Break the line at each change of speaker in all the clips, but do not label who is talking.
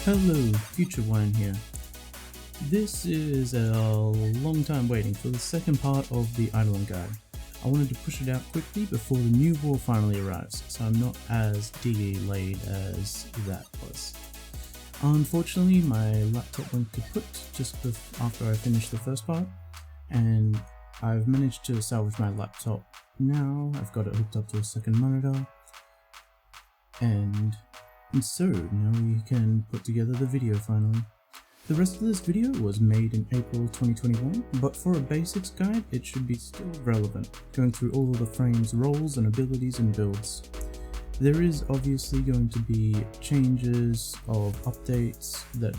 Hello, Future One here. This is a long time waiting for the second part of the Eidolon guide. I wanted to push it out quickly before the new war finally arrives, so I'm not as delayed as that was. Unfortunately, my laptop went kaput just after I finished the first part, and I've managed to salvage my laptop now. I've got it hooked up to a second monitor, and so now we can put together the video finally. The rest of this video was made in April 2021, but for a basics guide it should be still relevant, going through all of the frame's roles and abilities and builds. There is obviously going to be changes of updates that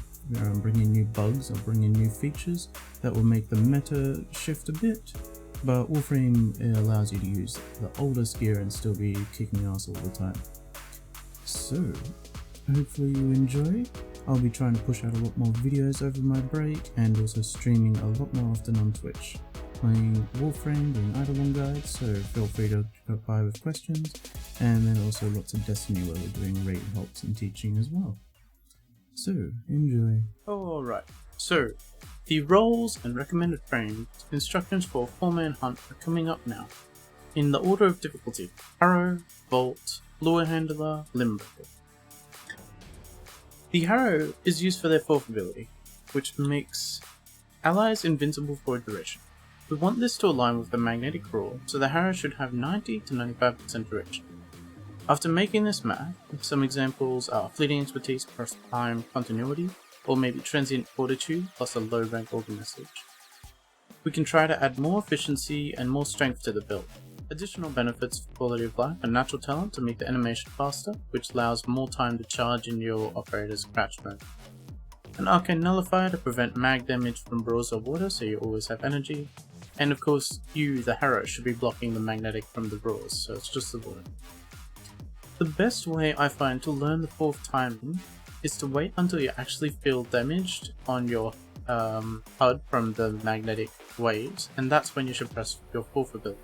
bring in new bugs or bring in new features that will make the meta shift a bit, but Warframe allows you to use the oldest gear and still be kicking ass all the time. So, hopefully you enjoy. I'll be trying to push out a lot more videos over my break and also streaming a lot more often on Twitch. Playing Warframe, doing Eidolon guides, so feel free to drop by with questions, and then also lots of Destiny where we're doing raid helps and teaching as well. So, enjoy. Alright, so the roles and recommended frames instructions for a 4-man hunt are coming up now, in the order of difficulty: Harrow, Vault, Lure Handler, Limbbreaker. The Harrow is used for their 4th ability, which makes allies invincible for a duration. We want this to align with the magnetic rule, so the Harrow should have 90 to 95% duration. After making this math, some examples are fleeting expertise plus time continuity, or maybe transient fortitude plus a low rank organ message. We can try to add more efficiency and more strength to the build. Additional benefits for quality of life and natural talent to make the animation faster, which allows more time to charge in your operator's crouch mode. An arcane nullifier to prevent mag damage from brawls or water, so you always have energy. And of course, you, the Harrow, should be blocking the magnetic from the brawls, so it's just the water. The best way I find to learn the 4th timing is to wait until you actually feel damaged on your HUD from the magnetic waves, and that's when you should press your 4th ability.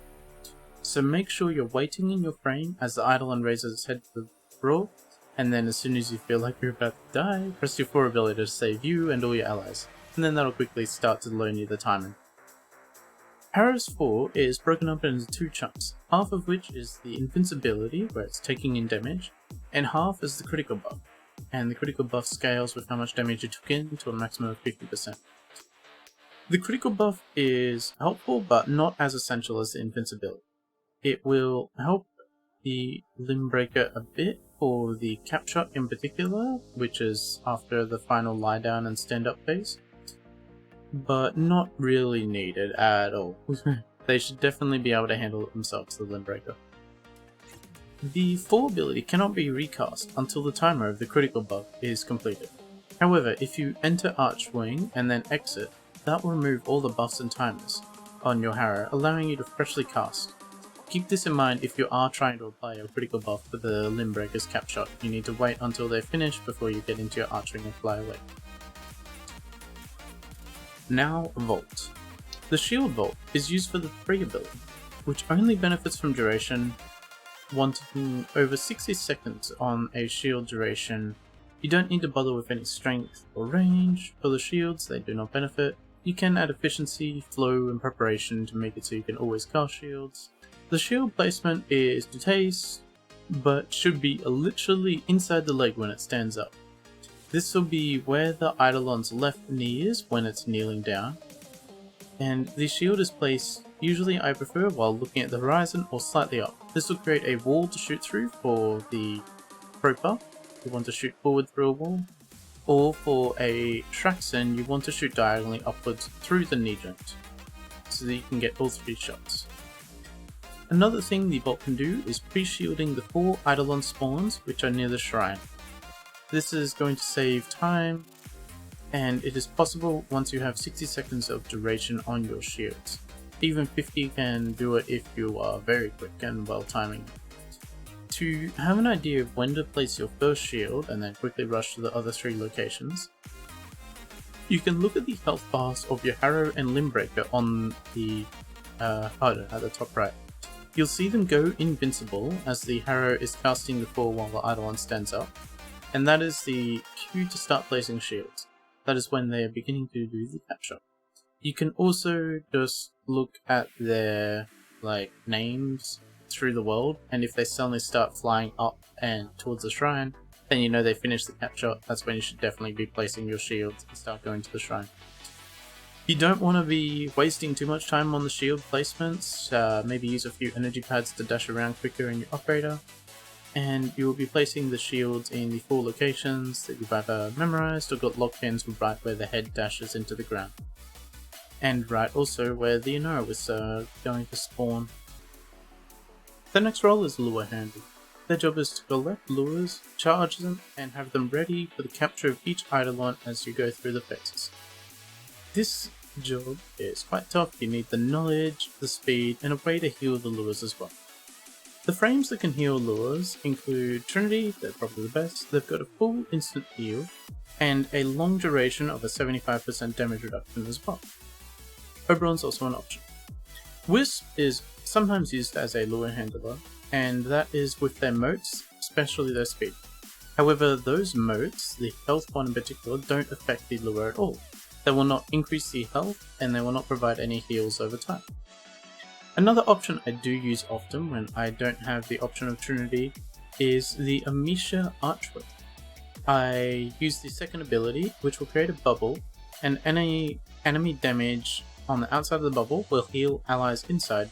So make sure you're waiting in your frame as the Eidolon raises its head to the brawl, and then as soon as you feel like you're about to die, press your 4 ability to save you and all your allies, and then that'll quickly start to learn you the timing. Harrow's 4 is broken up into 2 chunks, half of which is the invincibility, where it's taking in damage, and half is the critical buff, and the critical buff scales with how much damage you took in to a maximum of 50%. The critical buff is helpful, but not as essential as the invincibility. It will help the Limbbreaker a bit for the cap shot in particular, which is after the final lie down and stand up phase, but not really needed at all. They should definitely be able to handle it themselves, the Limbbreaker. The 4 ability cannot be recast until the timer of the critical buff is completed. However, if you enter Archwing and then exit, that will remove all the buffs and timers on your Harrow, allowing you to freshly cast. Keep this in mind if you are trying to apply a critical buff for the Limbbreaker's cap shot. You need to wait until they're finished before you get into your Archwing and fly away. Now, Vault. The Shield Vault is used for the 3 ability, which only benefits from duration. Wanting over 60 seconds on a shield duration, you don't need to bother with any strength or range. For the shields, they do not benefit. You can add efficiency, flow, and preparation to make it so you can always cast shields. The shield placement is to taste, but should be literally inside the leg when it stands up. This will be where the Eidolon's left knee is when it's kneeling down, and the shield is placed, usually I prefer while looking at the horizon or slightly up. This will create a wall to shoot through for the Proper, you want to shoot forward through a wall, or for a Traxon you want to shoot diagonally upwards through the knee joint, so that you can get all 3 shots. Another thing the Vault can do is pre-shielding the 4 Eidolon spawns which are near the shrine. This is going to save time, and it is possible once you have 60 seconds of duration on your shields. Even 50 can do it if you are very quick and well timing. To have an idea of when to place your first shield and then quickly rush to the other 3 locations, you can look at the health bars of your Harrow and Limbbreaker on the HUD at the top right. You'll see them go invincible as the Harrow is casting the 4 while the Eidolon stands up, and that is the cue to start placing shields. That is when they are beginning to do the capture. You can also just look at their names through the world, and if they suddenly start flying up and towards the shrine, then you know they finished the capture. That's when you should definitely be placing your shields and start going to the shrine. You don't want to be wasting too much time on the shield placements. Maybe use a few energy pads to dash around quicker in your operator, and you will be placing the shields in the 4 locations that you've either memorized or got locked into, right where the head dashes into the ground, and right also where the unairu is going to spawn. The next role is lure handler. Their job is to collect lures, charge them, and have them ready for the capture of each eidolon as you go through the phases. This job is quite tough. You need the knowledge, the speed, and a way to heal the lures as well. The frames that can heal lures include Trinity, they're probably the best. They've got a full instant heal, and a long duration of a 75% damage reduction as well. Oberon's also an option. Wisp is sometimes used as a lure handler, and that is with their motes, especially their speed. However, those motes, the health one in particular, don't affect the lure at all. They will not increase the health, and they will not provide any heals over time. Another option I do use often when I don't have the option of Trinity is the Amisha Archway. I use the second ability, which will create a bubble, and any enemy damage on the outside of the bubble will heal allies inside.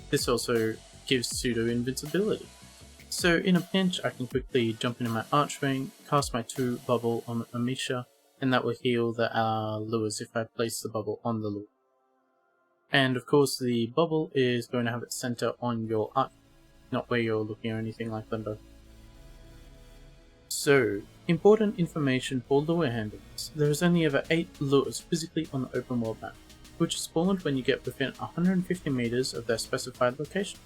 This also gives pseudo invincibility. So in a pinch, I can quickly jump into my Archway, cast my 2 bubble on Amisha, and that will heal the lures if I place the bubble on the lure. And of course the bubble is going to have its center on your arc, not where you're looking or anything like Limbo. So, important information for lure handlers. There is only ever 8 lures physically on the open world map, which is spawned when you get within 150 meters of their specified location.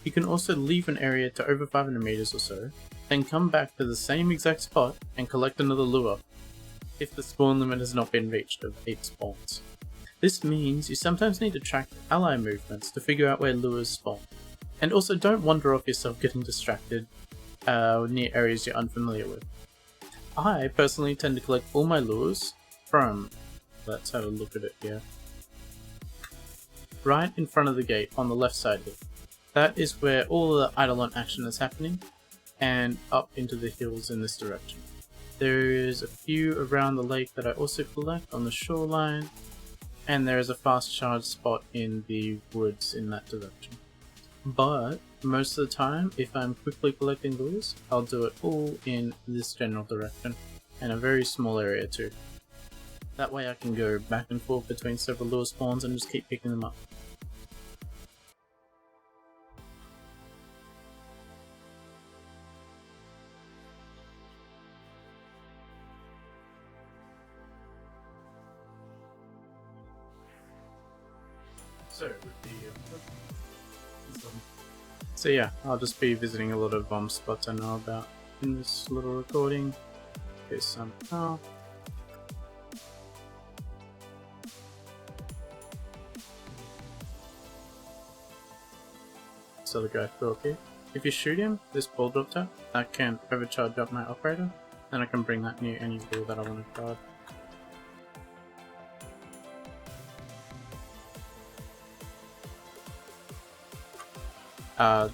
You can also leave an area to over 500 meters or so, then come back to the same exact spot and collect another lure, if the spawn limit has not been reached of 8 spawns. This means you sometimes need to track ally movements to figure out where lures spawn. And also don't wander off yourself getting distracted near areas you're unfamiliar with. I personally tend to collect all my lures from, let's have a look at it here, right in front of the gate on the left side here. That is where all the Eidolon action is happening, and up into the hills in this direction. There is a few around the lake that I also collect on the shoreline, and there is a fast charge spot in the woods in that direction. But most of the time, if I'm quickly collecting lures, I'll do it all in this general direction, and a very small area too. That way I can go back and forth between several lure spawns and just keep picking them up. So yeah, I'll just be visiting a lot of spots I know about in this little recording. Here's some this other guy through up here. If you shoot him, this ball dropped out, I can overcharge up my operator, then I can bring that near any ball that I want to charge.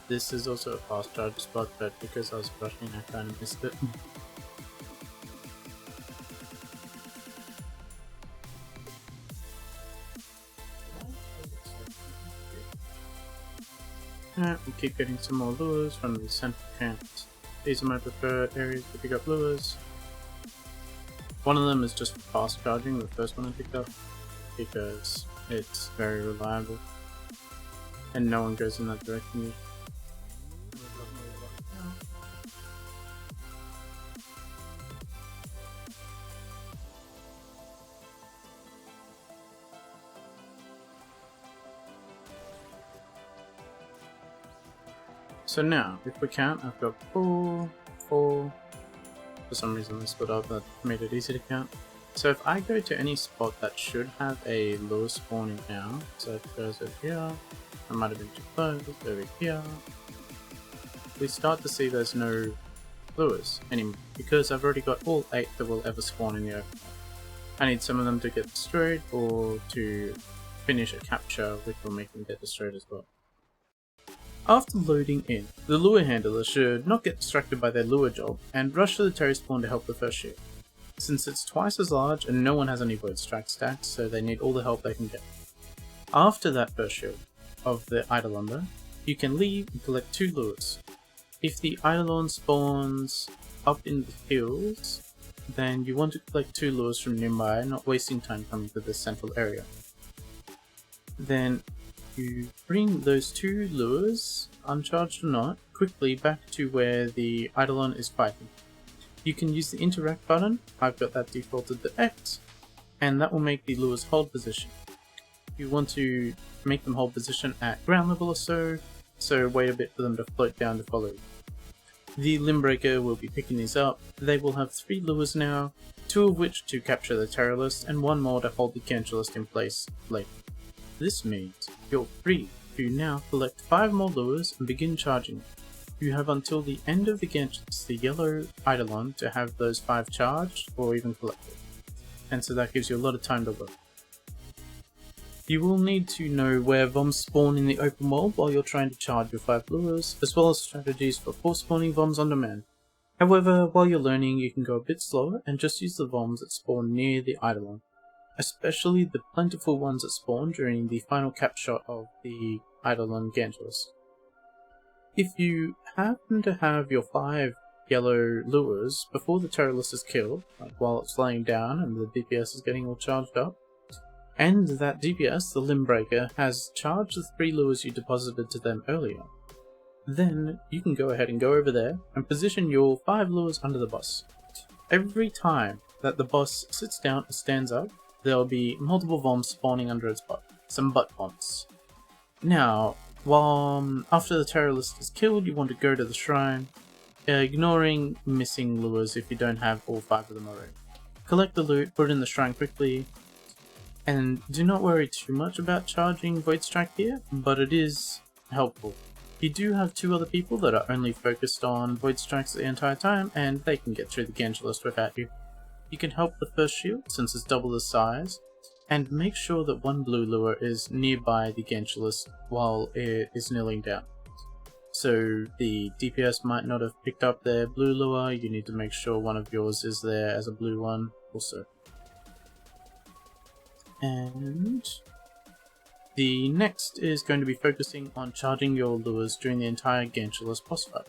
This is also a fast charge spot, but because I was rushing I kind of missed it. Alright, we'll keep getting some more lures from the central camps. These are my preferred areas to pick up lures. One of them is just fast charging, the first one I picked up, because it's very reliable. And no one goes in that direction yet. So now, if we count, I've got 4. For some reason they split up, that made it easy to count. So if I go to any spot that should have a lure spawning now, so if it goes over here, I might have been too close, over here, we start to see there's no lures anymore, because I've already got all 8 that will ever spawn in the open. I need some of them to get destroyed, or to finish a capture, which will make them get destroyed as well. After loading in, the lure handler should not get distracted by their lure job, and rush to the terry spawn to help the first shield, since it's twice as large and no one has any void strike stacked, so they need all the help they can get. After that first shield of the Eidolon though, you can leave and collect 2 lures. If the Eidolon spawns up in the hills, then you want to collect 2 lures from nearby, not wasting time coming to this central area. Then you bring those 2 lures, uncharged or not, quickly back to where the Eidolon is fighting. You can use the interact button, I've got that defaulted to X, and that will make the lures hold position. You want to make them hold position at ground level or so wait a bit for them to float down to follow you. The Limbreaker will be picking these up. They will have 3 lures now, 2 of which to capture the Terrorist and 1 more to hold the Gantualist in place later. This means you're free to now collect 5 more lures and begin charging. You have until the end of the Gantualist, the yellow Eidolon, to have those 5 charged or even collected, and so that gives you a lot of time to work. You will need to know where VOMs spawn in the open world while you're trying to charge your 5 lures, as well as strategies for force spawning VOMs on demand. However, while you're learning, you can go a bit slower and just use the VOMs that spawn near the Eidolon, especially the plentiful ones that spawn during the final cap shot of the Eidolon Gantualist. If you happen to have your 5 yellow lures before the Terrorist is killed, like while it's laying down and the DPS is getting all charged up, and that DPS, the Limbreaker, has charged the 3 lures you deposited to them earlier, then you can go ahead and go over there and position your 5 lures under the boss. Every time that the boss sits down or stands up, there will be multiple VOMs spawning under its butt, some butt VOMs. Now, after the Terrorist is killed, you want to go to the shrine, ignoring missing lures if you don't have all 5 of them already. Collect the loot, put it in the shrine quickly, and do not worry too much about charging Void Strike here, but it is helpful. You do have 2 other people that are only focused on Void Strikes the entire time, and they can get through the Gantualist without you. You can help the first shield, since it's double the size, and make sure that 1 blue lure is nearby the Gantualist while it is kneeling down. So the DPS might not have picked up their blue lure, you need to make sure one of yours is there as a blue one also. And the next is going to be focusing on charging your lures during the entire Gantualist boss fight.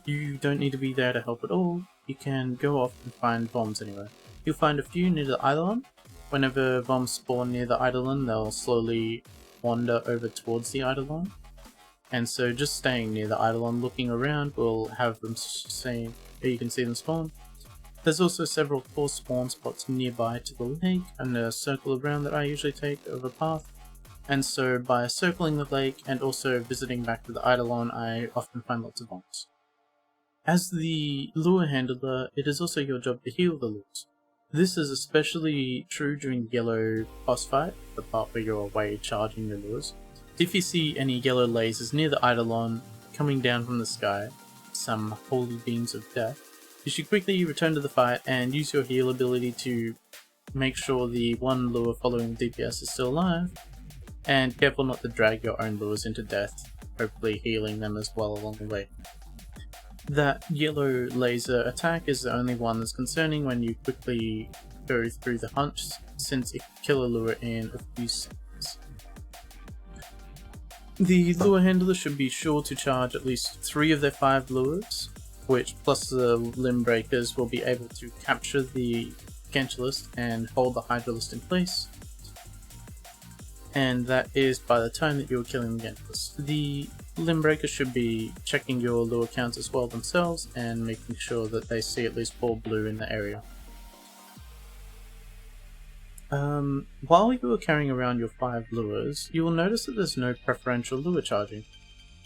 You don't need to be there to help at all, you can go off and find VOMs anywhere. You'll find a few near the Eidolon. Whenever VOMs spawn near the Eidolon, they'll slowly wander over towards the Eidolon. And so just staying near the Eidolon, looking around, will have them you can see them spawn. There's also several core spawn spots nearby to the lake and a circle around that I usually take over path, and so by circling the lake and also visiting back to the Eidolon, I often find lots of VOMs. As the lure handler, it is also your job to heal the lures. This is especially true during the yellow boss fight, the part where you're away charging the lures. If you see any yellow lasers near the Eidolon coming down from the sky, some holy beams of death, you should quickly return to the fight and use your heal ability to make sure the 1 lure following the DPS is still alive, and careful not to drag your own lures into death, hopefully healing them as well along the way. That yellow laser attack is the only one that's concerning when you quickly go through the hunt, since it can kill a lure in a few seconds. The lure handler should be sure to charge at least 3 of their 5 lures, which plus the limb breakers will be able to capture the Gantualist and hold the Hydralist in place. And that is by the time that you're killing the Gantualist. The limb breakers should be checking your lure counts as well themselves and making sure that they see at least 4 blue in the area. While you are carrying around your 5 lures, you will notice that there's no preferential lure charging.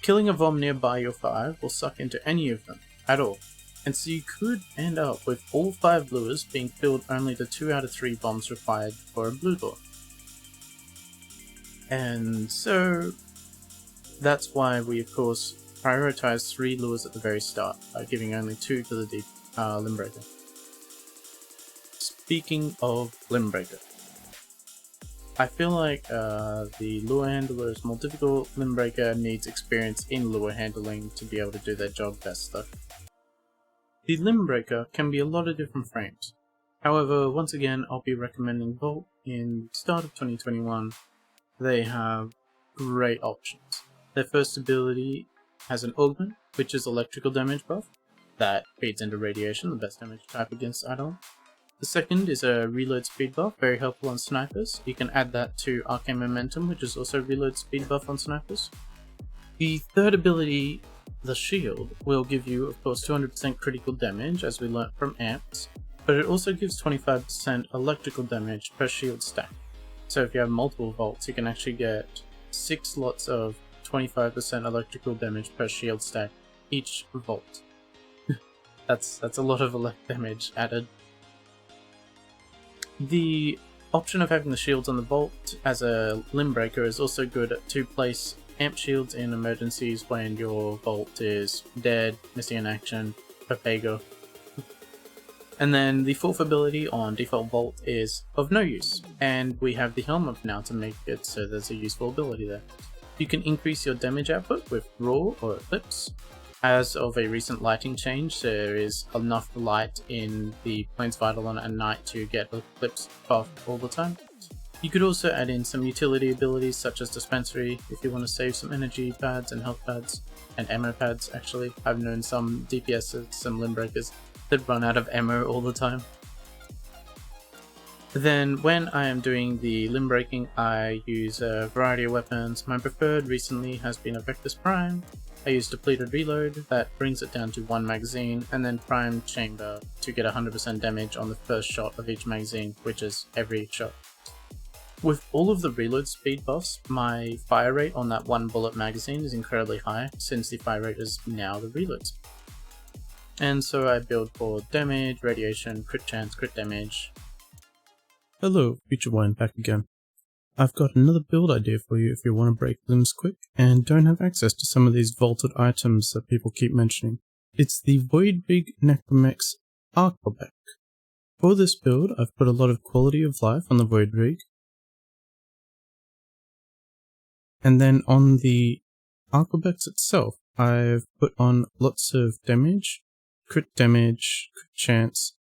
Killing a VOM nearby your 5 will suck into any of them at all, and so you could end up with all 5 lures being filled only to 2 out of 3 VOMs required for a blue lure. And so that's why we of course prioritize 3 lures at the very start by giving only 2 to the deep Limbreaker. Speaking of Limbreaker, I feel like the lure handler is more difficult. Limbreaker needs experience in lure handling to be able to do their job best though. The Limbreaker can be a lot of different frames. However, once again, I'll be recommending Vault in the start of 2021. They have great options. Their first ability has an augment, which is electrical damage buff that feeds into radiation, the best damage type against Eidolon. The second is a reload speed buff, very helpful on snipers. You can add that to Arcane Momentum, which is also reload speed buff on snipers. The third ability, the shield, will give you, of course, 200% critical damage, as we learnt from Amps, but it also gives 25% electrical damage per shield stack. So if you have multiple vaults, you can actually get 6 lots of 25% electrical damage per shield stack each vault. That's a lot of elect damage added. The option of having the shields on the vault as a Limbreaker is also good to place amp shields in emergencies when your vault is dead, missing in action, Papago. And then the fourth ability on default vault is of no use, and we have the helm up now to make it so there's a useful ability there. You can increase your damage output with Raw or Eclipse. As of a recent lighting change, there is enough light in the Plains of Eidolon at night to get Eclipse buff all the time. You could also add in some utility abilities such as Dispensary if you want to save some energy pads and health pads, and ammo pads actually. I've known some DPSs, some Limbreakers, that run out of ammo all the time. Then when I am doing the limb breaking, I use a variety of weapons. My preferred recently has been a Vectus Prime. I use depleted reload, that brings it down to 1 magazine, and then prime chamber to get 100% damage on the first shot of each magazine, which is every shot. With all of the reload speed buffs, my fire rate on that 1 bullet magazine is incredibly high, since the fire rate is now the reload speed. And so I build for damage, radiation, crit chance, crit damage.
Hello, Future Wine back again. I've got another build idea for you if you want to break limbs quick and don't have access to some of these vaulted items that people keep mentioning. It's the Voidrig Necromex Arcobec. For this build, I've put a lot of quality of life on the Voidrig, and then on the Arcobex itself, I've put on lots of damage, crit chance,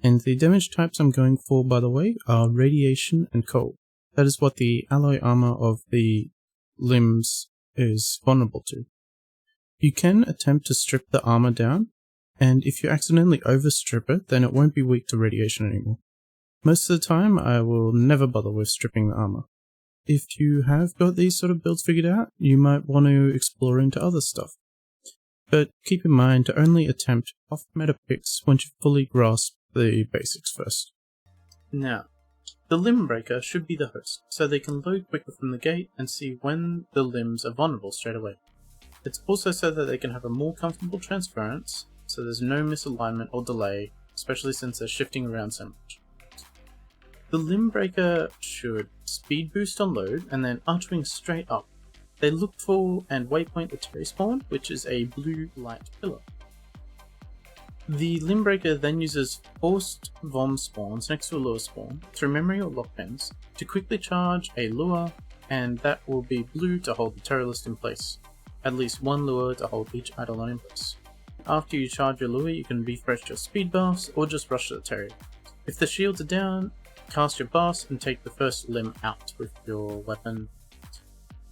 and the damage types I'm going for, by the way, are radiation and cold. That is what the alloy armor of the limbs is vulnerable to. You can attempt to strip the armor down, and if you accidentally overstrip it, then it won't be weak to radiation anymore. Most of the time, I will never bother with stripping the armor. If you have got these sort of builds figured out, you might want to explore into other stuff. But keep in mind to only attempt off-meta picks once you fully grasp the basics first.
Now, the Limbreaker should be the host, so they can load quicker from the gate and see when the limbs are vulnerable straight away. It's also so that they can have a more comfortable transference, so there's no misalignment or delay, especially since they're shifting around so much. The Limbreaker should speed boost on load and then archwing straight up. They look for and waypoint the Terry spawn, which is a blue light pillar. The Limbreaker then uses forced vom spawns next to a lure spawn through memory or lock pins to quickly charge a lure, and that will be blue to hold the terrorist in place. At least 1 lure to hold each eidolon in place. After you charge your lure, you can refresh your speed buffs or just rush to the terror. If the shields are down, cast your boss and take the first limb out with your weapon.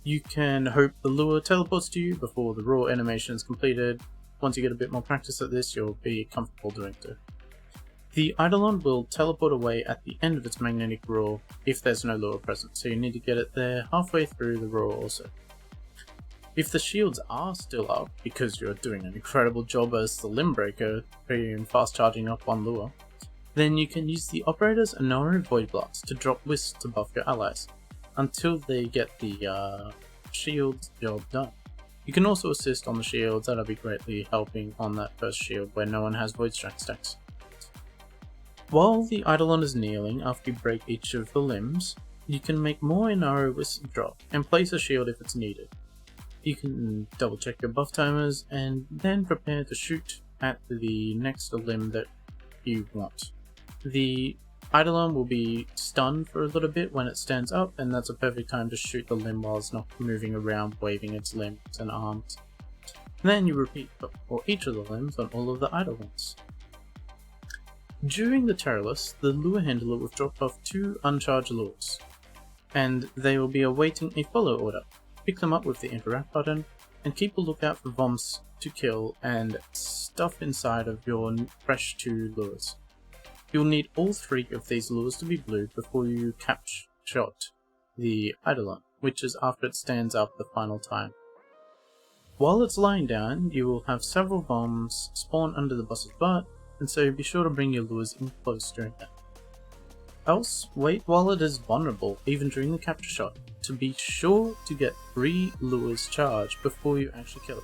You can hope the lure teleports to you before the raw animation is completed. Once you get a bit more practice at this, you'll be comfortable doing so. The Eidolon will teleport away at the end of its magnetic roar if there's no lure present, so you need to get it there halfway through the roar also. If the shields are still up, because you're doing an incredible job as the Limbreaker, being fast charging up on lure, then you can use the Operator's unairu Void Blast to drop Wisp to buff your allies, until they get the shield job done. You can also assist on the shields, that'll be greatly helping on that first shield where no one has Void Strike stacks. While the Eidolon is kneeling after you break each of the limbs, you can make more unairu Wisp drop and place a shield if it's needed. You can double check your buff timers and then prepare to shoot at the next limb that you want. The Eidolon will be stunned for a little bit when it stands up, and that's a perfect time to shoot the limb while it's not moving around waving its limbs and arms. Then you repeat for each of the limbs on all of the Eidolons. During the Terrorless, the lure handler will drop off 2 uncharged lures, and they will be awaiting a follow order. Pick them up with the interact button, and keep a lookout for bombs to kill and stuff inside of your fresh 2 lures. You'll need all 3 of these lures to be blued before you shot the Eidolon, which is after it stands up the final time. While it's lying down, you will have several bombs spawn under the boss's butt, and so be sure to bring your lures in close during that. Else, wait while it is vulnerable, even during the capture shot, to be sure to get 3 lures charged before you actually kill it.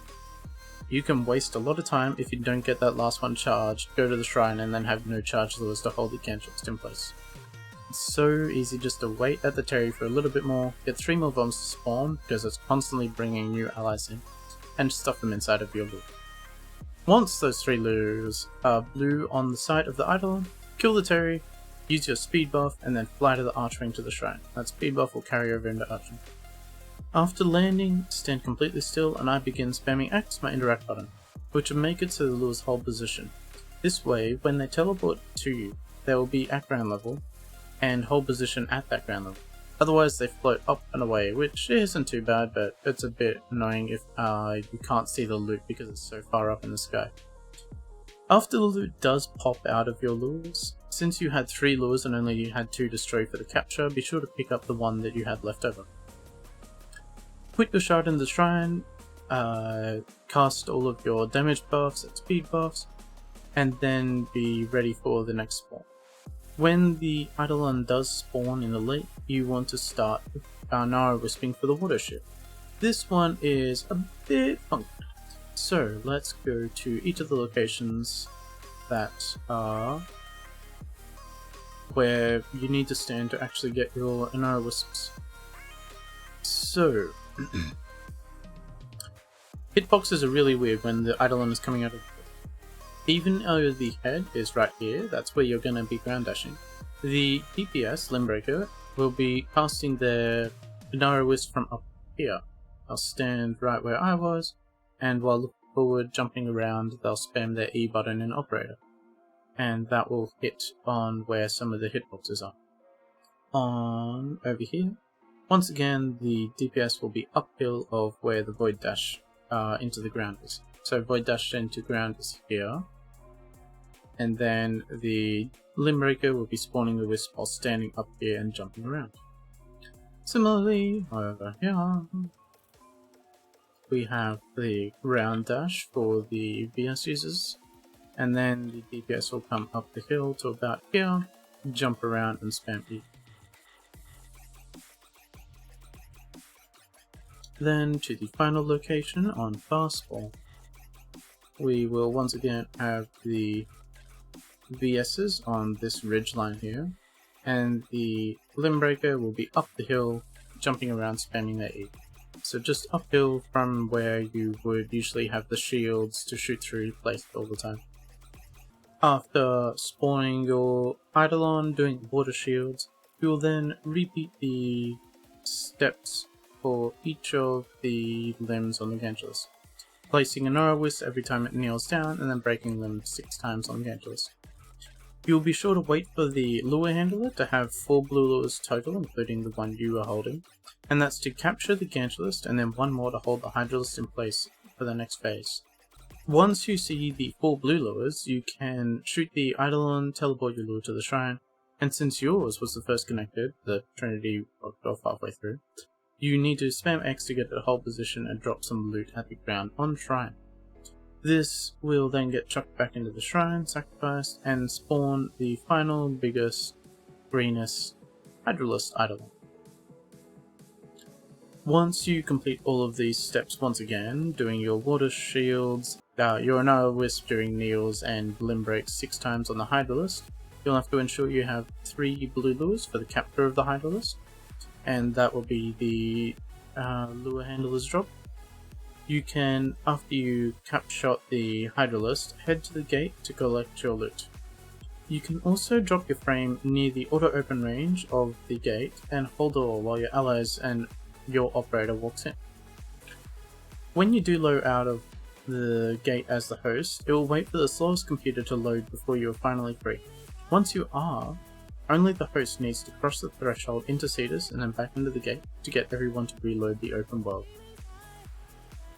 You can waste a lot of time if you don't get that last one charged, go to the shrine and then have no charged lures to hold the cantrips in place. It's so easy just to wait at the Terry for a little bit more, get 3 more bombs to spawn because it's constantly bringing new allies in, and stuff them inside of your lure. Once those 3 lures are blue on the side of the Eidolon, kill the Terry, use your speed buff, and then fly to the archwing to the shrine. That speed buff will carry over into arching. After landing, stand completely still and I begin spamming X, my interact button, which will make it so the lures hold position. This way, when they teleport to you, they will be at ground level and hold position at that ground level. Otherwise they float up and away, which isn't too bad, but it's a bit annoying if you can't see the loot because it's so far up in the sky. After the loot does pop out of your lures, since you had 3 lures and only you had 2 destroyed for the capture, be sure to pick up the one that you had left over. Quit your shard in the shrine, cast all of your damage buffs and speed buffs, and then be ready for the next spawn. When the Eidolon does spawn in the lake, you want to start Unairu Wisping for the water ship. This one is a bit funky. So let's go to each of the locations that are where you need to stand to actually get your Unairu Wisps. So, hitboxes are really weird when the Eidolon is coming out of the water. Even though the head is right here, that's where you're going to be ground dashing. The DPS, Limbreaker, will be casting their Unairu Wisp from up here. I'll stand right where I was, and while looking forward, jumping around, they'll spam their E button in Operator. And that will hit on where some of the hitboxes are. On over here. Once again, the DPS will be uphill of where the Void Dash into the ground is. So Void Dash into ground is here. And then the Limbreaker will be spawning the Wisp while standing up here and jumping around. Similarly, over here, we have the Ground Dash for the VS users. And then the DPS will come up the hill to about here, jump around and spam E. Then to the final location on Fastball, we will once again have the VS's on this ridge line here, and the Limbreaker will be up the hill, jumping around spamming their E. So just uphill from where you would usually have the shields to shoot through placed all the time. After spawning your Eidolon, doing the water shields, you will then repeat the steps for each of the limbs on the Gangelus, placing an Unairu Wisp every time it kneels down and then breaking them 6 times on the Gangelus. You will be sure to wait for the lure handler to have 4 blue lures total, including the one you are holding, and that's to capture the Gangelus and then 1 more to hold the Hydralist in place for the next phase. Once you see the 4 blue lures, you can shoot the Eidolon, teleport your lure to the shrine, and since yours was the first connected, the Trinity walked off halfway through, you need to spam X to get to the hold position and drop some loot at the ground on shrine. This will then get chucked back into the shrine, sacrificed, and spawn the final, biggest, greenest Hydralist Eidolon. Once you complete all of these steps once again, doing your water shields, your Unairu Wisp during kneels and limb breaks 6 times on the Hydralist, you'll have to ensure you have 3 blue lures for the capture of the Hydralist, and that will be the lure handler's drop. you can, after you capshot the Hydralist, head to the gate to collect your loot. You can also drop your frame near the auto-open range of the gate and hold it while your allies and your operator walks in. When you do load out of the gate as the host, it will wait for the slowest computer to load before you are finally free. Once you are, only the host needs to cross the threshold into Cetus and then back into the gate to get everyone to reload the open world.